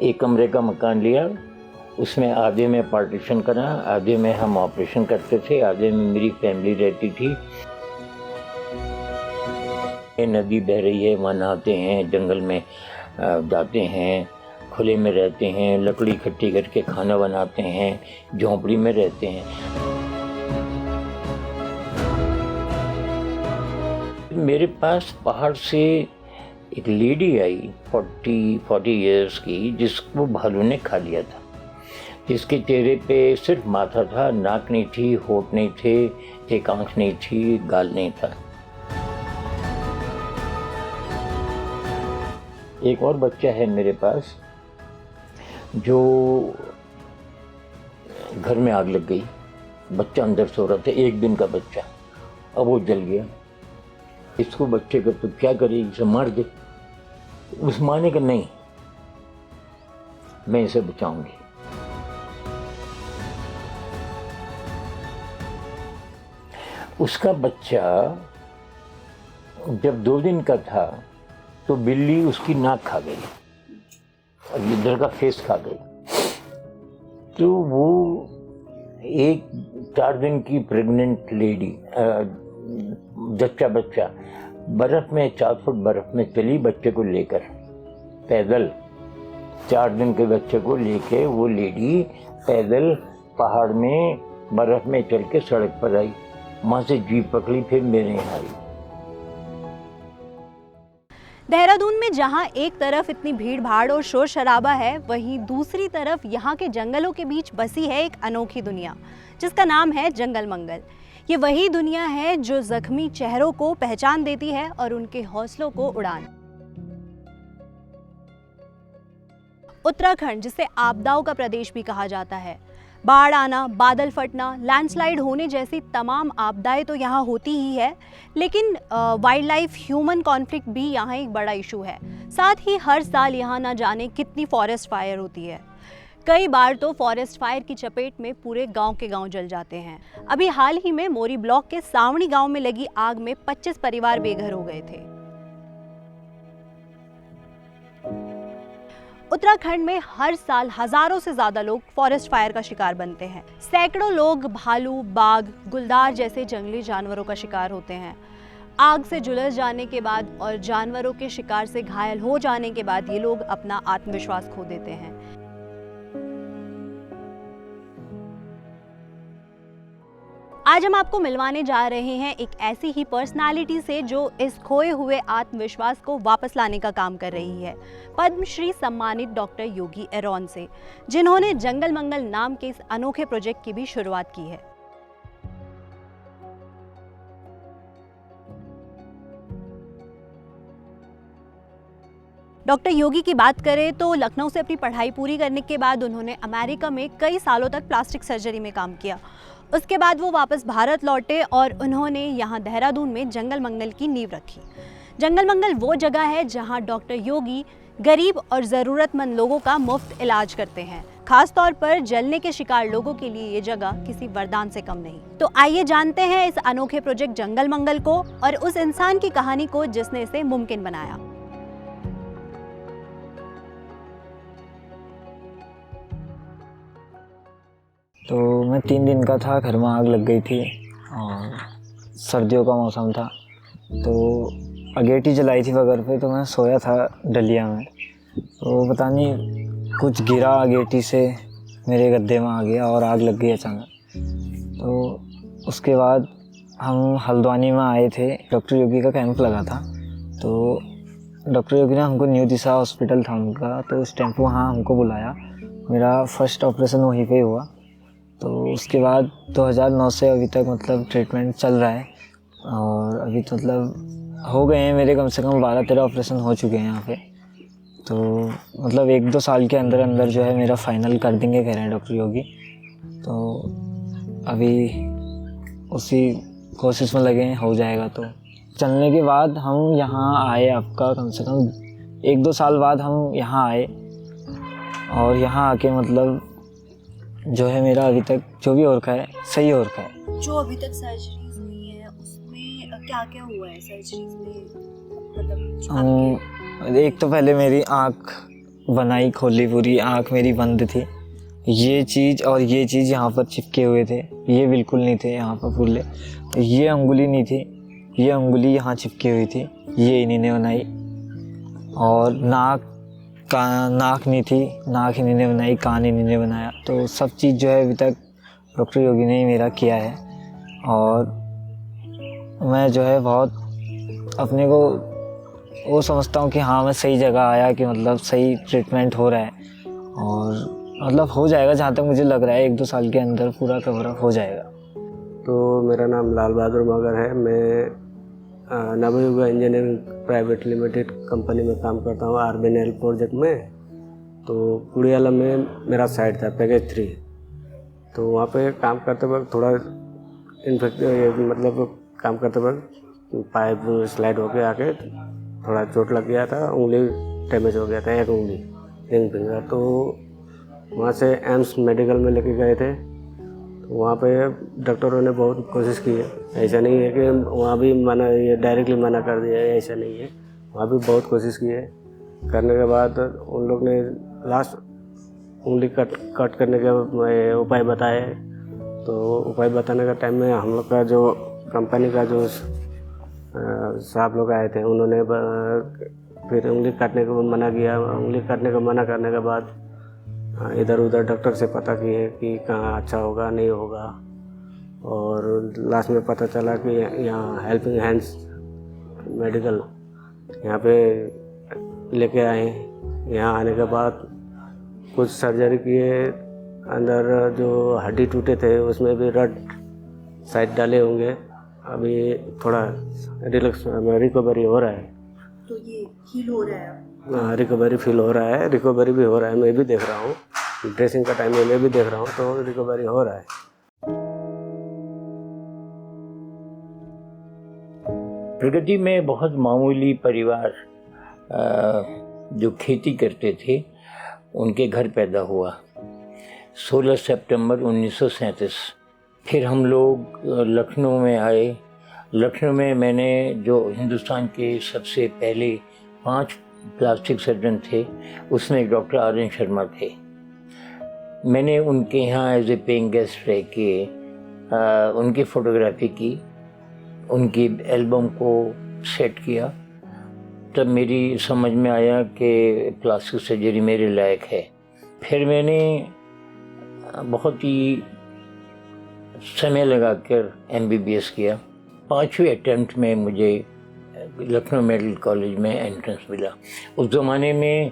एक कमरे का मकान लिया, उसमें आधे में पार्टीशन करा, आधे में हम ऑपरेशन करते थे, आधे में मेरी फैमिली रहती थी। नदी बह रही है, वहाँ नहाते हैं, जंगल में जाते हैं, खुले में रहते हैं, लकड़ी इकट्ठी करके खाना बनाते हैं, झोंपड़ी में रहते हैं। मेरे पास पहाड़ से एक लेडी आई 40 इयर्स की, जिसको भालू ने खा लिया था, जिसके चेहरे पे सिर्फ माथा था, नाक नहीं थी, होंठ नहीं थे, एक आंख नहीं थी, गाल नहीं था। एक और बच्चा है मेरे पास, जो घर में आग लग गई, बच्चा अंदर सो रहा था, 1 दिन का बच्चा, अब वो जल गया। इसको बच्चे को तो क्या करेगी, इसे मार दे। उस माँ ने कहा नहीं, मैं इसे बचाऊंगी। उसका बच्चा जब 2 दिन का था तो बिल्ली उसकी नाक खा गई और इधर का फेस खा गई। तो वो एक 4 दिन की प्रेग्नेंट लेडी, जच्चा बच्चा, बर्फ में 4 फुट बर्फ में चली बच्चे को लेकर, पैदल 4 दिन के बच्चे को लेके वो लेडी पैदल पहाड़ में बर्फ में चल के सड़क पर आई, वहां से जीप पकड़ी, फिर मेरे यहाँ आई। देहरादून में जहां एक तरफ इतनी भीड़ भाड़ और शोर शराबा है, वहीं दूसरी तरफ यहाँ के जंगलों के बीच बसी है एक अनोखी दुनिया, जिसका नाम है जंगल मंगल। ये वही दुनिया है जो जख्मी चेहरों को पहचान देती है और उनके हौसलों को उड़ान। उत्तराखंड, जिसे आपदाओं का प्रदेश भी कहा जाता है, बाढ़ आना, बादल फटना, लैंडस्लाइड होने जैसी तमाम आपदाएं तो यहाँ होती ही है, लेकिन वाइल्ड लाइफ ह्यूमन कॉन्फ्लिक्ट भी यहाँ एक बड़ा इशू है। साथ ही हर साल यहाँ ना जाने कितनी फॉरेस्ट फायर होती है। कई बार तो फॉरेस्ट फायर की चपेट में पूरे गांव के गांव जल जाते हैं। अभी हाल ही में मोरी ब्लॉक के सावणी गांव में लगी आग में 25 परिवार बेघर हो गए थे। उत्तराखंड में हर साल हजारों से ज्यादा लोग फॉरेस्ट फायर का शिकार बनते हैं। सैकड़ों लोग भालू, बाघ, गुलदार जैसे जंगली जानवरों का शिकार होते हैं। आग से झुलस जाने के बाद और जानवरों के शिकार से घायल हो जाने के बाद ये लोग अपना आत्मविश्वास खो देते हैं। आज हम आपको मिलवाने जा रहे हैं एक ऐसी ही पर्सनालिटी से जो इस खोए हुए आत्मविश्वास को वापस लाने का काम कर रही है, पद्मश्री सम्मानित डॉक्टर योगी एरॉन से, जिन्होंने जंगल मंगल नाम के इस अनोखे प्रोजेक्ट की भी शुरुआत की है। डॉक्टर योगी की बात करें तो लखनऊ से अपनी पढ़ाई पूरी करने के बाद उन्होंने अमेरिका में कई सालों तक प्लास्टिक सर्जरी में काम किया। उसके बाद वो वापस भारत लौटे और उन्होंने यहाँ देहरादून में जंगल मंगल की नींव रखी। जंगल मंगल वो जगह है जहाँ डॉक्टर योगी गरीब और ज़रूरतमंद लोगों का मुफ्त इलाज करते हैं। खास तौर पर जलने के शिकार लोगों के लिए ये जगह किसी वरदान से कम नहीं। तो आइए जानते हैं इस अनोखे प्रोजेक्ट जंगल मंगल को और उस इंसान की कहानी को जिसने इसे मुमकिन बनाया। तो मैं 3 दिन का था, घर में आग लग गई थी और सर्दियों का मौसम था, तो अगेटी जलाई थी बगर पे। तो मैं सोया था डलिया में, तो पता नहीं कुछ गिरा अगेटी से, मेरे गद्दे में आ गया और आग लग गई अचानक। तो उसके बाद हम हल्द्वानी में आए थे, डॉक्टर योगी का कैंप लगा था। तो डॉक्टर योगी ने हमको न्यू दिशा हॉस्पिटल था उनका, तो उस टाइम पर वहाँ हमको बुलाया। मेरा फर्स्ट ऑपरेशन वहीं पे हुआ। तो उसके बाद 2009 से अभी तक मतलब ट्रीटमेंट चल रहा है और अभी तो मतलब हो गए हैं मेरे कम से कम 12-13 ऑपरेशन हो चुके हैं यहाँ पे। तो मतलब 1-2 साल के अंदर अंदर जो है मेरा फाइनल कर देंगे कह रहे हैं डॉक्टर योगी। तो अभी उसी कोशिश में लगे हैं, हो जाएगा। तो चलने के बाद हम यहाँ आए, आपका कम से कम 1-2 साल बाद हम यहाँ आए और यहाँ आके मतलब जो है मेरा अभी तक जो भी हो रखा है सही हो रखा है। जो अभी तक सर्जरीज हुई है उसमें क्या क्या हुआ है सर्जरीज में? मतलब एक तो पहले मेरी आँख बनाई खोली पूरी, आँख मेरी बंद थी। ये चीज़ और ये चीज़ यहाँ पर चिपके हुए थे, ये बिल्कुल नहीं थे यहाँ पर फूले। ये अंगुली नहीं थी, ये अंगुली यहाँ चिपकी हुई थी, ये इन्हीं ने बनाई। और नाक नहीं थी, नाक इन्हीं ने बनाई, कान इन्हीं ने बनाया। तो सब चीज़ जो है अभी तक डॉक्टर योगी ने ही मेरा किया है। और मैं जो है बहुत अपने को वो समझता हूँ कि हाँ मैं सही जगह आया, कि मतलब सही ट्रीटमेंट हो रहा है और मतलब हो जाएगा। जहाँ तक मुझे लग रहा है 1-2 साल के अंदर पूरा कवर अप हो जाएगा। तो मेरा नाम लाल बहादुर मगर है। मैं Navyug engineering private limited company में काम करता हूँ RBNL प्रोजेक्ट में। तो कुड़ियाला में मेरा साइट था पैकेज 3। तो वहाँ पे काम करते वक्त थोड़ा मतलब काम करते वक्त पाइप स्लाइड होके आके थोड़ा चोट लग गया था, उंगली डैमेज हो गया था, एक उंगली रिंग फिंगर। तो वहाँ से एम्स मेडिकल में लेके गए थे। तो वहाँ पे डॉक्टरों ने बहुत कोशिश की है। ऐसा नहीं है कि वहाँ भी मना, ये डायरेक्टली मना कर दिया है, ऐसा नहीं है। वहाँ भी बहुत कोशिश की है। करने के बाद उन लोग ने लास्ट उंगली कट करने के उपाय बताए। तो उपाय बताने का टाइम में हम लोग का जो कंपनी का जो साहब लोग आए थे, उन्होंने फिर उंगली काटने को मना किया। उंगली काटने को मना करने के बाद इधर उधर डॉक्टर से पता किए कि कहाँ अच्छा होगा नहीं होगा। और लास्ट में पता चला कि यहाँ हेल्पिंग हैंड्स मेडिकल यहाँ पे लेके आए। यहाँ आने के बाद कुछ सर्जरी किए, अंदर जो हड्डी टूटे थे उसमें भी रड साइड डाले होंगे। अभी थोड़ा रिकवरी हो रहा है। तो ये हील हो रहा है? हाँ, रिकवरी फील हो रहा है, रिकवरी भी हो रहा है। मैं भी देख रहा हूँ, ड्रेसिंग का टाइम में मैं भी देख रहा हूँ, तो रिकवरी हो रहा है। प्रगति में बहुत मामूली परिवार जो खेती करते थे उनके घर पैदा हुआ 16 सितंबर 1937। फिर हम लोग लखनऊ में आए। लखनऊ में मैंने जो हिंदुस्तान के सबसे पहले 5 प्लास्टिक सर्जन थे उसमें एक डॉक्टर RN शर्मा थे। मैंने उनके यहाँ एज ए पेइंग गेस्ट रह के उनकी फ़ोटोग्राफी की, उनकी एल्बम को सेट किया। तब मेरी समझ में आया कि प्लास्टिक सर्जरी मेरे लायक है। फिर मैंने बहुत ही समय लगाकर MBBS किया। 5वें अटेम्प्ट में मुझे लखनऊ मेडिकल कॉलेज में एंट्रेंस मिला। उस ज़माने में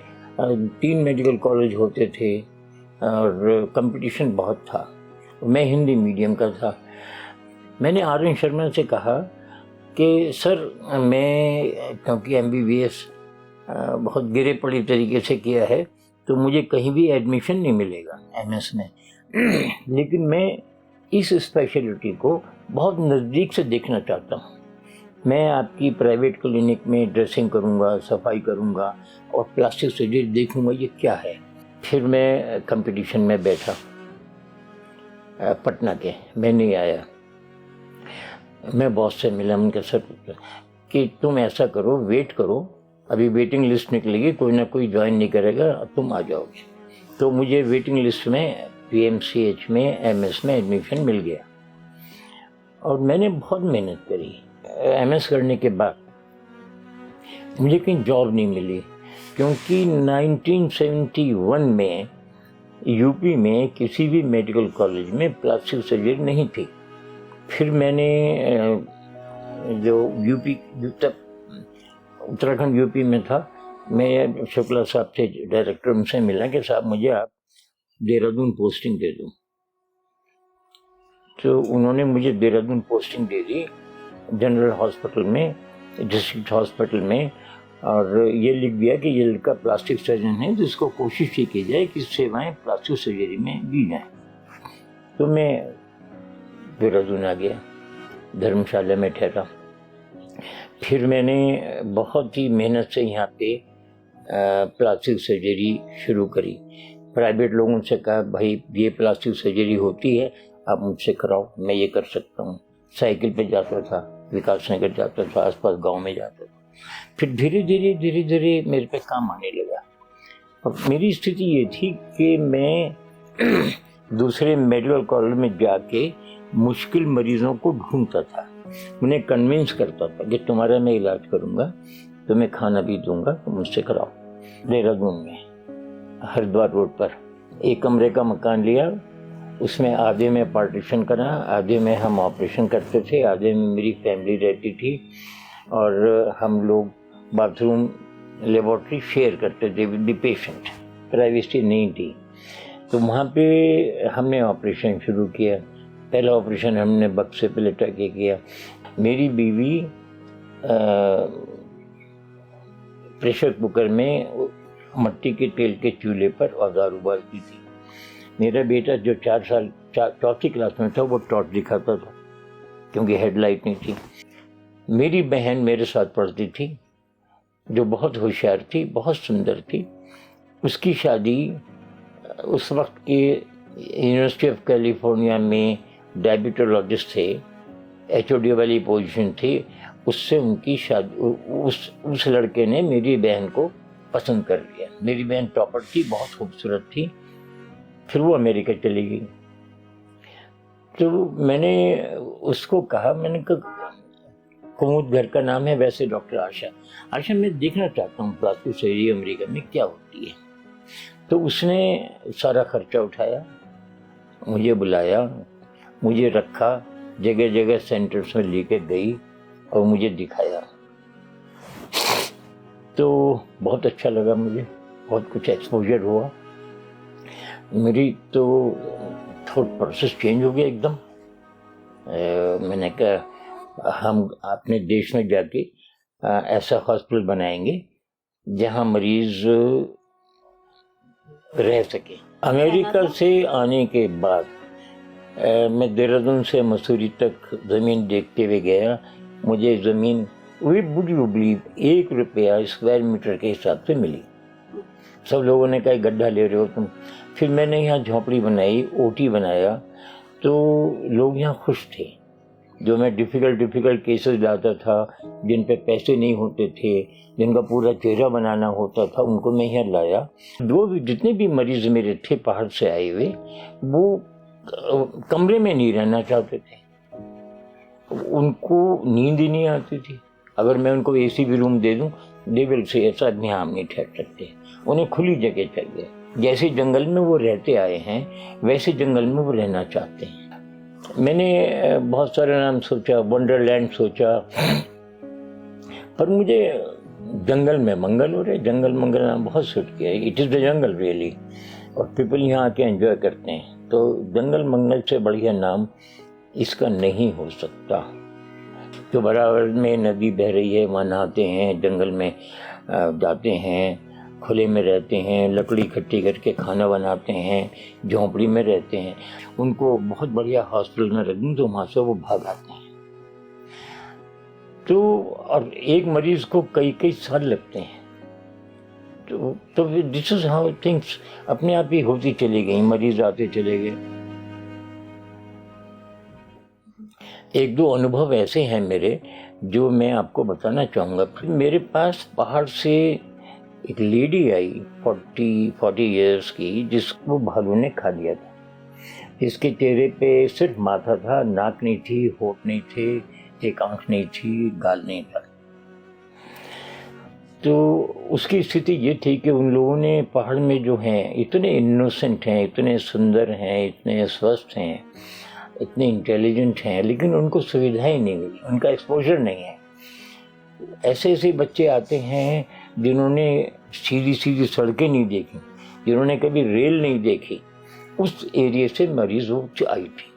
3 मेडिकल कॉलेज होते थे और कंपटीशन बहुत था। मैं हिंदी मीडियम का था। मैंने RN शर्मा से कहा कि सर मैं क्योंकि MBBS बहुत गिरे पड़े तरीके से किया है तो मुझे कहीं भी एडमिशन नहीं मिलेगा MS में लेकिन मैं इस स्पेशलिटी को बहुत नज़दीक से देखना चाहता हूँ। मैं आपकी प्राइवेट क्लिनिक में ड्रेसिंग करूँगा, सफाई करूँगा और प्लास्टिक सर्जरी देखूँगा ये क्या है। फिर मैं कंपटीशन में बैठा पटना के। मैं नहीं आया। मैं बॉस से मिला, उनके सर कि तुम ऐसा करो, वेट करो, अभी वेटिंग लिस्ट निकलेगी, कोई ना कोई ज्वाइन नहीं करेगा, तुम आ जाओगे। तो मुझे वेटिंग लिस्ट में PMCH में MS में एडमिशन मिल गया और मैंने बहुत मेहनत करी। MS करने के बाद मुझे कहीं जॉब नहीं मिली क्योंकि 1971 में यूपी में किसी भी मेडिकल कॉलेज में प्लास्टिक सर्जरी नहीं थी। फिर मैंने जो यूपी उत्तराखंड यूपी में था, मैं शुक्ला साहब से डायरेक्टर उनसे मिला कि साहब मुझे आप देहरादून पोस्टिंग दे दो। तो उन्होंने मुझे देहरादून पोस्टिंग दे दी जनरल हॉस्पिटल में, डिस्ट्रिक्ट हॉस्पिटल में, और ये लिख दिया कि ये लड़का प्लास्टिक सर्जन है तो इसको कोशिश ही की जाए कि सेवाएं प्लास्टिक सर्जरी में दी जाएं। तो मैं देहरादून आ गया, धर्मशाला में ठहरा। फिर मैंने बहुत ही मेहनत से यहाँ पे प्लास्टिक सर्जरी शुरू करी। प्राइवेट लोगों से कहा भाई ये प्लास्टिक सर्जरी होती है, आप मुझसे कराओ, मैं ये कर सकता हूँ। साइकिल पे जाता था, विकास नगर जाता था, आसपास गांव में जाता था। फिर धीरे धीरे मेरे पे काम आने लगा। और मेरी स्थिति ये थी कि मैं दूसरे मेडिकल कॉलेज में जाके मुश्किल मरीजों को ढूंढता था, उन्हें कन्विंस करता था कि तुम्हारा मैं इलाज करूंगा, तुम्हें खाना भी दूंगा, तुम मुझसे कराओ। देहरादून में हरिद्वार रोड पर एक कमरे का मकान लिया, उसमें आधे में पार्टीशन करा, आधे में हम ऑपरेशन करते थे, आधे में मेरी फैमिली रहती थी और हम लोग बाथरूम लेबोरेटरी शेयर करते थे विद द पेशेंट, प्राइवेसी नहीं थी। तो वहाँ पे हमने ऑपरेशन शुरू किया। पहला ऑपरेशन हमने बक्से पे लटा के किया। मेरी बीवी प्रेशर कुकर में मट्टी के तेल के चूल्हे पर औजार उबालती थी। मेरा बेटा जो 4 साल चौथी क्लास में था वो टॉर्च दिखाता था क्योंकि हेडलाइट नहीं थी। मेरी बहन मेरे साथ पढ़ती थी जो बहुत होशियार थी, बहुत सुंदर थी। उसकी शादी उस वक्त के यूनिवर्सिटी ऑफ कैलिफोर्निया में डायबिटोलॉजिस्ट थे, HOD वाली पोजीशन थी, उससे उनकी शादी उस लड़के ने मेरी बहन को पसंद कर लिया। मेरी बहन टॉपर थी, बहुत खूबसूरत थी। फिर वो अमेरिका चली गई। तो मैंने उसको कहा, मैंने कहा कुमुद घर का नाम है, वैसे डॉक्टर आशा मैं देखना चाहता हूँ प्लास्टिक सर्जरी अमेरिका में क्या होती है। तो उसने सारा खर्चा उठाया, मुझे बुलाया, मुझे रखा, जगह जगह सेंटर्स में लेके गई और मुझे दिखाया। तो बहुत अच्छा लगा मुझे, बहुत कुछ एक्सपोजर हुआ। मेरी तो थॉट प्रोसेस चेंज हो गया एकदम। मैंने कहा हम अपने देश में जाके ऐसा हॉस्पिटल बनाएंगे जहां मरीज रह सके। अमेरिका से आने के बाद मैं देहरादून से मसूरी तक ज़मीन देखते हुए गया। मुझे ज़मीन would you believe ₹1 square metre के हिसाब से मिली। सब लोगों ने कहा गड्ढा ले रहे हो तुम। फिर मैंने यहाँ झोंपड़ी बनाई, ओटी बनाया, तो लोग यहाँ खुश थे। जो मैं डिफ़िकल्ट केसेस लाता था, जिन पे पैसे नहीं होते थे, जिनका पूरा चेहरा बनाना होता था, उनको मैं यहाँ लाया। जितने भी मरीज मेरे थे पहाड़ से आए हुए, वो कमरे में नहीं रहना चाहते थे, उनको नींद ही नहीं आती थी। अगर मैं उनको AC भी रूम दे दूं, दे विल से ऐसा यहाँ हम नहीं ठहर सकते। उन्हें खुली जगह चाहिए। जैसे जंगल में वो रहते आए हैं, वैसे जंगल में वो रहना चाहते हैं। मैंने बहुत सारे नाम सोचा, वंडरलैंड सोचा, पर मुझे जंगल में मंगल हो रहे, जंगल मंगल नाम बहुत सूट किया। It is the jungle really, और पीपल यहाँ आके एंजॉय करते हैं। तो जंगल मंगल से बढ़िया नाम इसका नहीं हो सकता। जो बराबर में नदी बह रही है, वहाँ नहाते हैं, जंगल में जाते हैं, खुले में रहते हैं, लकड़ी इकट्ठी करके खाना बनाते हैं, झोंपड़ी में रहते हैं। उनको बहुत बढ़िया हॉस्पिटल में रख दूँ तो वहाँ से वो भाग आते हैं। तो और एक मरीज को कई साल लगते हैं। तो दिस इज हाउ थिंग्स अपने आप ही होती चली गई, मरीज आते चले गए। एक दो अनुभव ऐसे हैं मेरे जो मैं आपको बताना चाहूँगा। फिर मेरे पास पहाड़ से एक लेडी आई 40 इयर्स की, जिसको भालू ने खा लिया था। इसके चेहरे पे सिर्फ माथा था, नाक नहीं थी, होठ नहीं थे, एक आंख नहीं थी, गाल नहीं था। तो उसकी स्थिति ये थी कि उन लोगों ने पहाड़ में जो हैं, इतने इनोसेंट हैं, इतने सुंदर हैं, इतने स्वस्थ हैं, इतने इंटेलिजेंट हैं, लेकिन उनको सुविधाएं नहीं मिली, उनका एक्सपोजर नहीं है। ऐसे बच्चे आते हैं जिन्होंने सीधी सड़कें नहीं देखी, जिन्होंने कभी रेल नहीं देखी, उस एरिया से मरीज वो आई थी।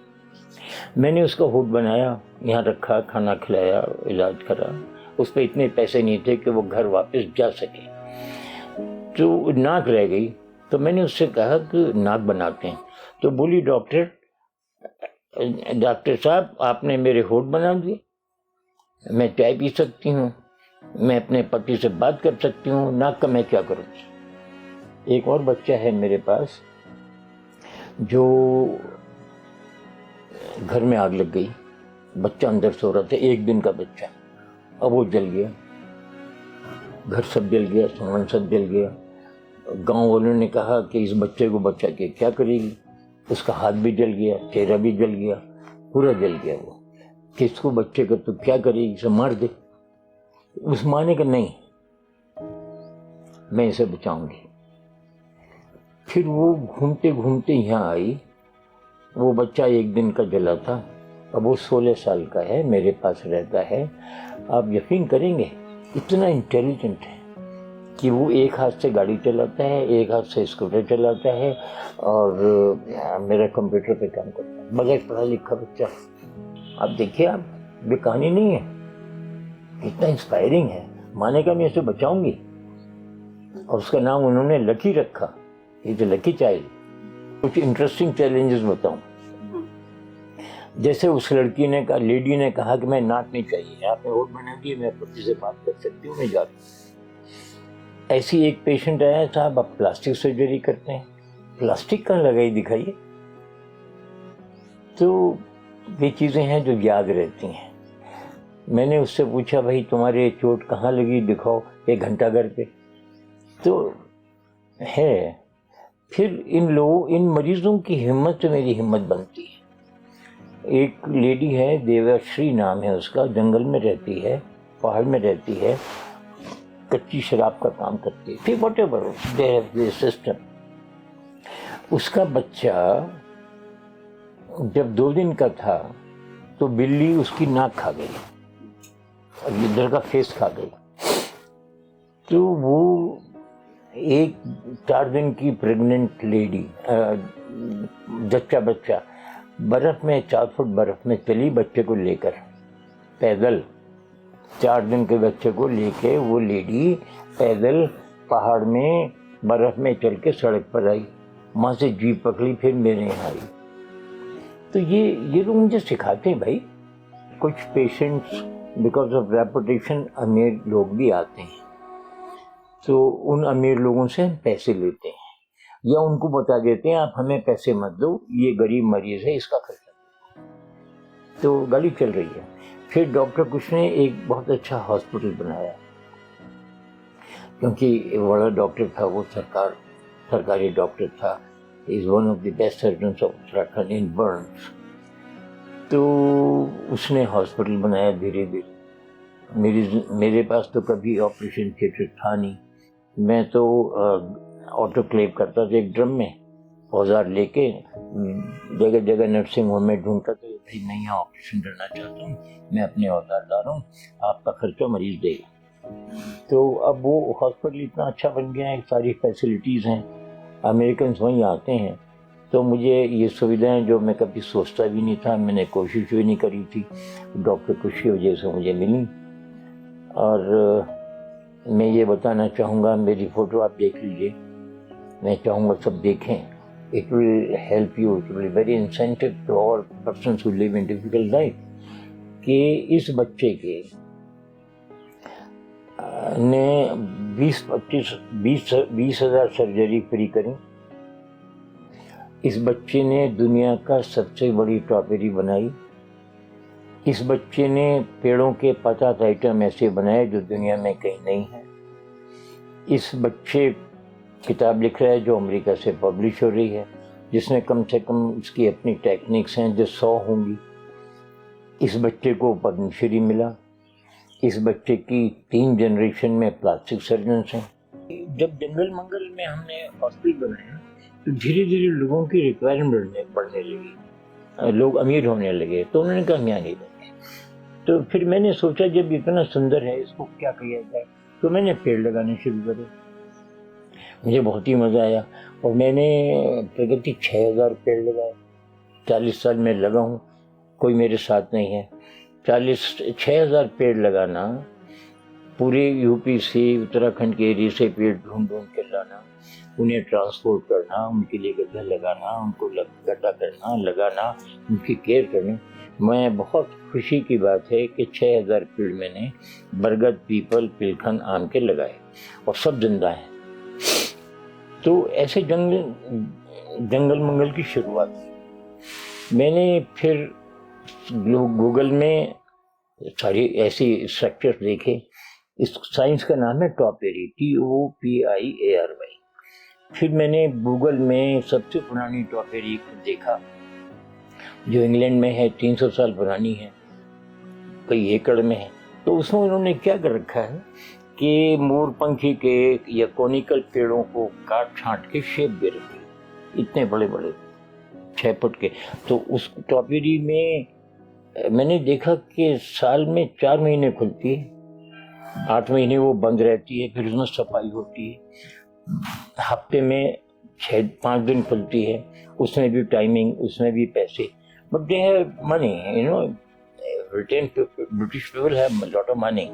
मैंने उसका होड बनाया, यहाँ रखा, खाना खिलाया, इलाज करा। उस पर इतने पैसे नहीं थे कि वो घर वापस जा सके। तो नाक रह गई, तो मैंने उससे कहा कि नाक बनाते हैं। तो बोली डॉक्टर साहब आपने मेरे होठ बना दिए, मैं चाय पी सकती हूँ, मैं अपने पति से बात कर सकती हूँ, नाक का मैं क्या करूँ। एक और बच्चा है मेरे पास जो घर में आग लग गई, बच्चा अंदर सो रहा था, 1 दिन का बच्चा, अब वो जल गया, घर सब जल गया, सामान सब जल गया। गांव वालों ने कहा कि इस बच्चे को बचा के क्या करेगी, उसका हाथ भी जल गया, चेहरा भी जल गया, पूरा जल गया वो, कि इसको बच्चे का तो क्या करेगी, इसे मार दे। उस माँ ने कहा नहीं, मैं इसे बचाऊंगी। फिर वो घूमते घूमते यहाँ आई। वो बच्चा 1 दिन का जला था, अब वो 16 साल का है, मेरे पास रहता है। आप यकीन करेंगे इतना इंटेलिजेंट है कि वो एक हाथ से गाड़ी चलाता है, एक हाथ से स्कूटर चलाता है, और मेरा कंप्यूटर पे काम करता है, बगैर पढ़ा लिखा बच्चा। आप देखिए, आप ये कहानी नहीं है, कितना इंस्पायरिंग है। माने का मैं इसे बचाऊंगी, और उसका नाम उन्होंने लकी रखा, ये जो लकी चाइल्ड। कुछ इंटरेस्टिंग चैलेंजेस बताऊं। जैसे उस लेडी ने कहा कि मैं नाचनी चाहिए, आपने वोट बना दिए, मैं पति से बात कर सकती हूँ, मैं जा रही हूँ। ऐसी एक पेशेंट आया, साहब आप प्लास्टिक सर्जरी करते हैं, प्लास्टिक कहाँ लगाई दिखाइए। तो ये चीज़ें हैं जो याद रहती हैं। मैंने उससे पूछा, भाई तुम्हारे चोट कहाँ लगी, दिखाओ, 1 घंटा घर पे। तो है, फिर इन मरीजों की हिम्मत से मेरी हिम्मत बनती है। एक लेडी है, देवाश्री नाम है उसका, जंगल में रहती है, पहाड़ में रहती है, कच्ची शराब का काम करती है, फिर whatever they have this system. उसका बच्चा जब 2 दिन का था तो बिल्ली उसकी नाक खा गई और इधर का फेस खा गई। तो वो एक 4 दिन की प्रेग्नेंट लेडी, जच्चा बच्चा, बर्फ में 4 फुट बर्फ में चली बच्चे को लेकर, पैदल 4 दिन के बच्चे को लेके वो लेडी पैदल पहाड़ में बर्फ में चल के सड़क पर आई, वहाँ से जीप पकड़ी, फिर मेरे यहाँ आई। तो ये लोग मुझे सिखाते हैं भाई। कुछ पेशेंट्स बिकॉज ऑफ रेपुटेशन अमीर लोग भी आते हैं, तो उन अमीर लोगों से हम पैसे लेते हैं या उनको बता देते हैं आप हमें पैसे मत दो, ये गरीब मरीज है, इसका खर्चा। तो गाड़ी चल रही है। फिर डॉक्टर कुछ ने एक बहुत अच्छा हॉस्पिटल बनाया, क्योंकि बड़ा डॉक्टर था वो, सरकारी डॉक्टर था, is one of the best surgeons of Uttarakhand in Burns. तो उसने हॉस्पिटल बनाया धीरे धीरे। मेरे पास तो कभी ऑपरेशन थिएटर था नहीं, मैं तो ऑटोक्लेव करता था एक ड्रम में, औजार लेके जगह जगह नर्सिंग होम में ढूंढता था, भाई मैं यहाँ ऑपरेशन करना चाहता हूँ, मैं अपने औजार ला रहा हूँ, आपका खर्चा मरीज देगा। तो अब वो हॉस्पिटल इतना अच्छा बन गया है, सारी फैसिलिटीज़ हैं, अमेरिकन वहीं आते हैं। तो मुझे ये सुविधाएं जो मैं कभी सोचता भी नहीं था, मैंने कोशिश भी नहीं करी थी, डॉक्टर कुछ की वजह से मुझे मिली। और मैं ये बताना चाहूँगा, मेरी फ़ोटो आप देख लीजिए, मैं चाहूँगा सब देखें, it will help you, it will very incentive to all persons who live in difficult life, कि इस बच्चे के ने 20,000 सर्जरी फ्री करी। इस बच्चे ने दुनिया का सबसे बड़ी टॉपरी बनाई। इस बच्चे ने पेड़ों के 50 आइटम ऐसे बनाए जो दुनिया में कहीं नहीं है। इस बच्चे किताब लिख रहा है जो अमेरिका से पब्लिश हो रही है, जिसमें कम से कम उसकी अपनी टेक्निक्स हैं जो 100 होंगी। इस बच्चे को पद्मश्री मिला। इस बच्चे की 3 जनरेशन में प्लास्टिक सर्जन्स हैं। जब जंगल मंगल में हमने हॉस्पिटल बनाया तो धीरे धीरे लोगों की रिक्वायरमेंट बढ़ने लगी, लोग अमीर होने लगे, तो उन्होंने कहा यहाँ नहीं देंगे। तो फिर मैंने सोचा जब इतना सुंदर है इसको क्या किया जाए, तो मैंने पेड़ लगाने शुरू करे। मुझे बहुत ही मज़ा आया और मैंने प्रगति 6,000 पेड़ लगाए। 40 साल में लगा हूँ, कोई मेरे साथ नहीं है। 6,000 पेड़ लगाना, पूरे यूपी से उत्तराखंड के एरिया से पेड़ ढूंढ के लाना, उन्हें ट्रांसपोर्ट करना, उनके लिए गड्ढा लगाना, उनको गड्ढा करना, लगाना, उनकी केयर करनी। मैं बहुत खुशी की बात है कि 6,000 पेड़ मैंने बरगद, पीपल, पिलखन, आम के लगाए और सब जिंदा हैं। तो ऐसे जंगल मंगल की शुरुआत मैंने फिर गूगल में सारी ऐसी स्ट्रक्चर्स देखे। इस साइंस का नाम है टॉपरी, TOPIARY। फिर मैंने गूगल में सबसे पुरानी टॉपेरी को देखा जो इंग्लैंड में है, 300 साल पुरानी है, कई एकड़ में है। तो उसमें उन्होंने क्या कर रखा है कि मोरपंखी के या कोनिकल पेड़ों को काट छांट के शेप दे रखी है, इतने बड़े बड़े 6 फुट के। तो उस टॉपेरी में मैंने देखा कि साल में 4 महीने खुलती है, 8 महीने वो बंद रहती है, फिर उसमें सफाई होती है, हफ्ते में 5 दिन खुलती है, उसमें भी टाइमिंग, उसमें भी पैसे। But they have money, you know, British people have lot of money.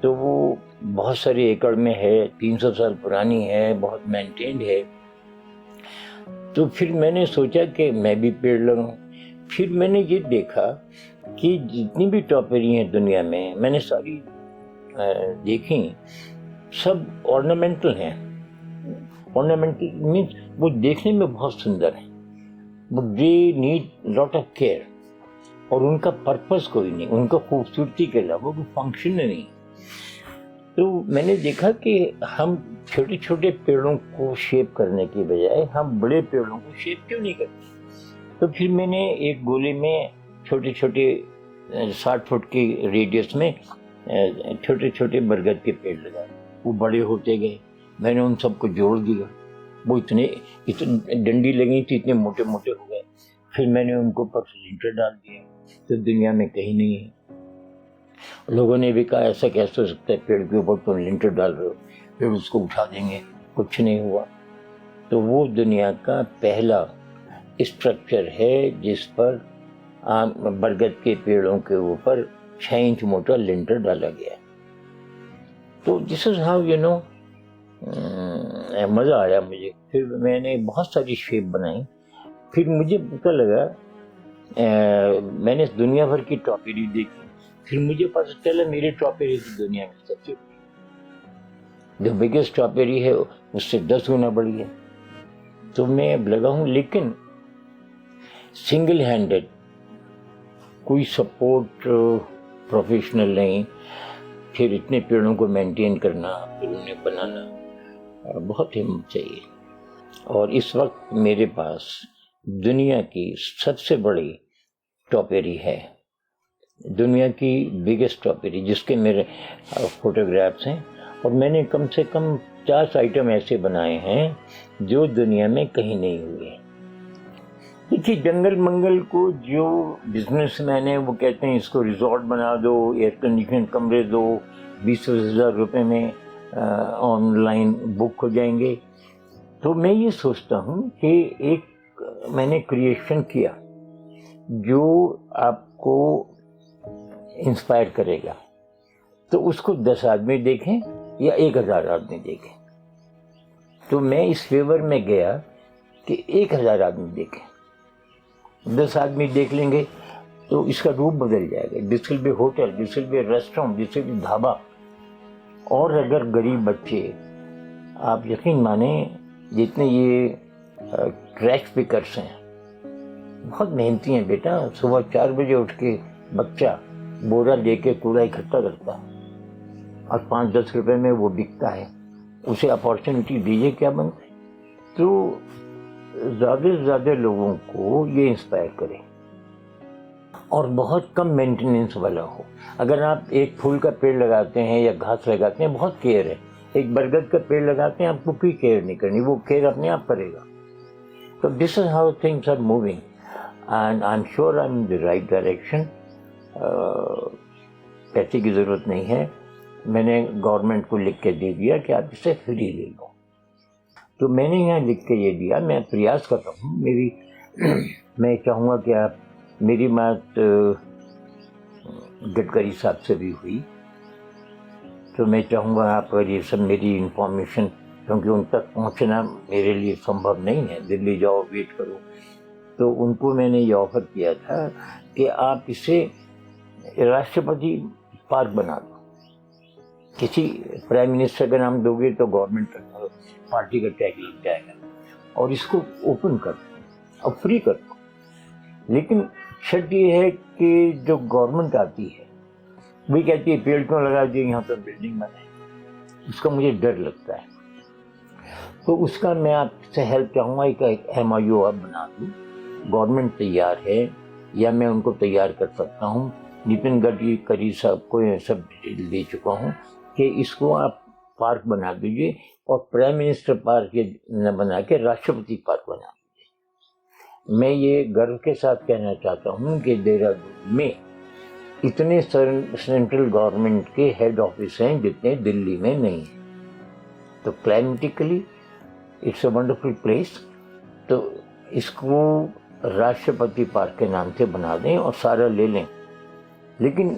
तो वो बहुत सारे एकड़ में है, 300 साल पुरानी है, बहुत मेंटेन्ड है। तो फिर मैंने सोचा कि मैं भी पेड़ लगाऊं। फिर मैंने ये देखा कि जितनी भी टॉपेरी हैं दुनिया में, मैंने सारी देखी, सब ऑर्नामेंटल हैं। ऑर्नामेंटल मीन्स वो देखने में बहुत सुंदर है, but they need lot of care, और उनका पर्पस कोई नहीं, उनका खूबसूरती के अलावा कोई फंक्शन नहीं। तो मैंने देखा कि हम छोटे छोटे पेड़ों को शेप करने की बजाय हम बड़े पेड़ों को शेप क्यों नहीं करते। तो फिर मैंने एक गोले में छोटे छोटे 60 फुट की रेडियस में छोटे छोटे बरगद के पेड़ लगाए। वो बड़े होते गए, मैंने उन सबको जोड़ दिया। वो इतने डंडी लगी थी, इतने मोटे मोटे हो गए। फिर मैंने उनको पर लिंटर डाल दिया, तो दुनिया में कहीं नहीं है। लोगों ने भी कहा ऐसा कैसे हो सकता है, पेड़ के ऊपर तुम लिंटर डाल रहे हो, फिर उसको उठा देंगे। कुछ नहीं हुआ। तो वो दुनिया का पहला स्ट्रक्चर है जिस पर बरगद के पेड़ों के ऊपर 6 इंच मोटा लिंटर डाला गया। तो this is how, you know, मज़ा आया मुझे। फिर मैंने बहुत सारी शेप बनाई। फिर मुझे पता लगा, मैंने दुनिया भर की टॉपेरी देखी। फिर मुझे पता चला मेरी टॉपेरी की दुनिया में सबसे बड़ी, जो बिगेस्ट टॉपेरी है उससे 10 गुना बड़ी है। तो मैं अब लगा हूँ, लेकिन सिंगल हैंडेड, कोई सपोर्ट प्रोफेशनल नहीं। फिर इतने पेड़ों को मेंटेन करना, फिर उन्हें बनाना, बहुत हिम्मत चाहिए। और इस वक्त मेरे पास दुनिया की सबसे बड़ी टॉपेरी है, दुनिया की बिगेस्ट टॉपेरी, जिसके मेरे फोटोग्राफ्स हैं। और मैंने कम से कम 50 आइटम ऐसे बनाए हैं जो दुनिया में कहीं नहीं हुए। देखिए, जंगल मंगल को जो बिजनेसमैन है वो कहते हैं इसको रिजॉर्ट बना दो, एयर कंडीशन कमरे दो, 20,000 रुपये में ऑनलाइन बुक हो जाएंगे। तो मैं ये सोचता हूँ कि एक मैंने क्रिएशन किया जो आपको इंस्पायर करेगा, तो उसको 10 आदमी देखें या 1000 आदमी देखें। तो मैं इस फेवर में गया कि 1000 आदमी देखें। 10 आदमी देख लेंगे तो इसका रूप बदल जाएगा। This will be hotel, this will be restaurant, this will be dhaba. और अगर गरीब बच्चे, आप यकीन माने, जितने ये ट्रैश पिकर्स हैं, बहुत मेहनती हैं बेटा। सुबह 4 बजे उठ के बच्चा बोरा लेके कूड़ा इकट्ठा करता है और 5-10 रुपए में वो बिकता है। उसे अपॉर्चुनिटी दीजिए, क्या बनता है। तो ज़्यादा से ज़्यादा लोगों को ये इंस्पायर करें और बहुत कम मेंटेनेंस वाला हो। अगर आप एक फूल का पेड़ लगाते हैं या घास लगाते हैं, बहुत केयर है। एक बरगद का पेड़ लगाते हैं, आपको कोई केयर नहीं करनी, वो केयर अपने आप करेगा। तो this is how things are moving and I am sure I am in the right direction. पैसे की ज़रूरत नहीं है। मैंने गवर्नमेंट को लिख के दे दिया कि आप इसे फ्री ले लो। तो मैंने यहाँ लिख के ये दिया, मैं प्रयास कर रहा हूँ। मैं चाहूँगा कि आप, मेरी बात गडकरी साहब से भी हुई, तो मैं चाहूँगा आप अगर ये सब मेरी इंफॉर्मेशन, क्योंकि उन तक पहुँचना मेरे लिए संभव नहीं है, दिल्ली जाओ वेट करो, तो उनको मैंने ये ऑफ़र किया था कि आप इसे राष्ट्रपति पार्क बना दो। किसी प्राइम मिनिस्टर का नाम दोगे तो गवर्नमेंट पार्टी का टैग लग जाएगा, और इसको ओपन कर दो और फ्री कर दो। लेकिन शर्त ये है कि जो गवर्नमेंट आती है वही कहती है पेड़ क्यों लगा दिए, यहाँ पर बिल्डिंग बनाए। उसका मुझे डर लगता है। तो उसका मैं आपसे हेल्प चाहूँगा कि एक MOU आप बना दूँ। गवर्नमेंट तैयार है या मैं उनको तैयार कर सकता हूँ। नितिन गडकरी साहब को ये सब डिटेल दे चुका हूँ कि इसको आप पार्क बना दीजिए और प्राइम मिनिस्टर पार्क न बना के राष्ट्रपति पार्क बना दीजिए। मैं ये गर्व के साथ कहना चाहता हूँ कि देहरादून में इतने सेंट्रल गवर्नमेंट के हेड ऑफिस हैं जितने दिल्ली में नहीं हैं। तो climatically it's a wonderful place. तो इसको राष्ट्रपति पार्क के नाम से बना दें और सारा ले लें, लेकिन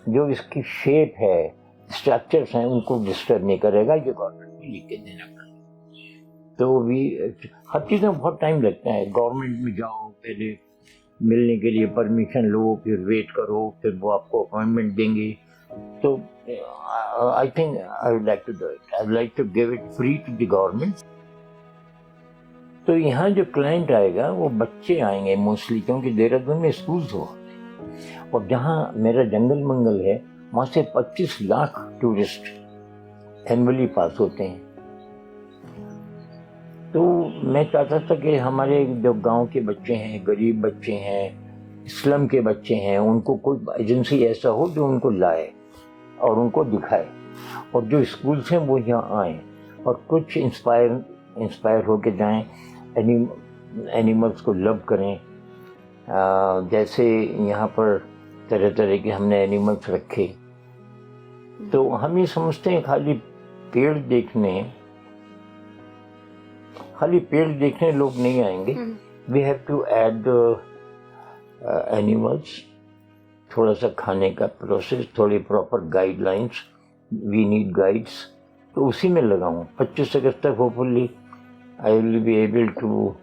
जो इसकी शेप है, स्ट्रक्चर्स हैं, उनको डिस्टर्ब नहीं करेगा। ये गवर्नमेंट को लिख के देना पड़ेगा। तो भी हर चीज़ में बहुत टाइम लगता है। गवर्नमेंट में जाओ, पहले मिलने के लिए परमिशन लो, फिर वेट करो, फिर वो आपको अपॉइंटमेंट देंगे। तो I think I would like to do it. I would like to give it free to the government. तो यहाँ जो क्लाइंट आएगा वो बच्चे आएंगे मोस्टली, क्योंकि देहरादून में स्कूल्स हो, और जहाँ मेरा जंगल मंगल है वहाँ से 25 लाख टूरिस्ट एनुअली पास होते हैं। तो मैं चाहता था कि हमारे जो गांव के बच्चे हैं, गरीब बच्चे हैं, स्लम के बच्चे हैं, उनको कोई एजेंसी ऐसा हो जो उनको लाए और उनको दिखाए, और जो स्कूल्स हैं वो यहाँ आए और कुछ इंस्पायर होके जाएं, एनिमल्स को लव करें। जैसे यहाँ पर तरह तरह के हमने एनिमल्स रखे। तो हम ये समझते हैं खाली पेड़ देखने लोग नहीं आएंगे। We have to add animals, थोड़ा सा खाने का प्रोसेस, थोड़ी proper guidelines. We need guides. तो उसी में लगाऊँ। 25 अगस्त तक hopefully I will be able to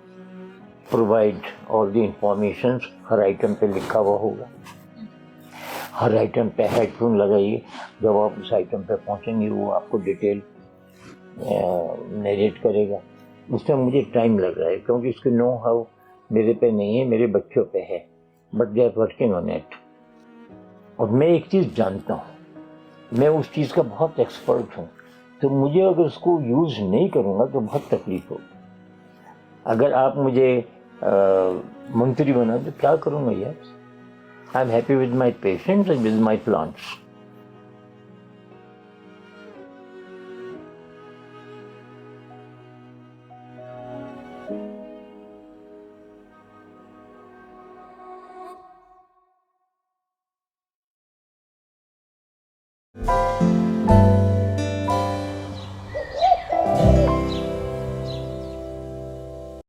provide all the information. हर आइटम पे लिखा हुआ होगा, हर आइटम पे हेडफोन लगाइए। जब आप उस आइटम पे पहुंचेंगे वो आपको डिटेल नरेट करेगा। उसमें मुझे टाइम लग रहा है क्योंकि इसके नो हाउ मेरे पे नहीं है, मेरे बच्चों पे है, but they are working on it. और मैं एक चीज़ जानता हूँ, मैं उस चीज़ का बहुत एक्सपर्ट हूँ। तो मुझे अगर उसको यूज़ नहीं करूँगा तो बहुत तकलीफ होगी। अगर आप मुझे मंत्री बना तो क्या करूँगा यार? I am happy with my patients and with my plants.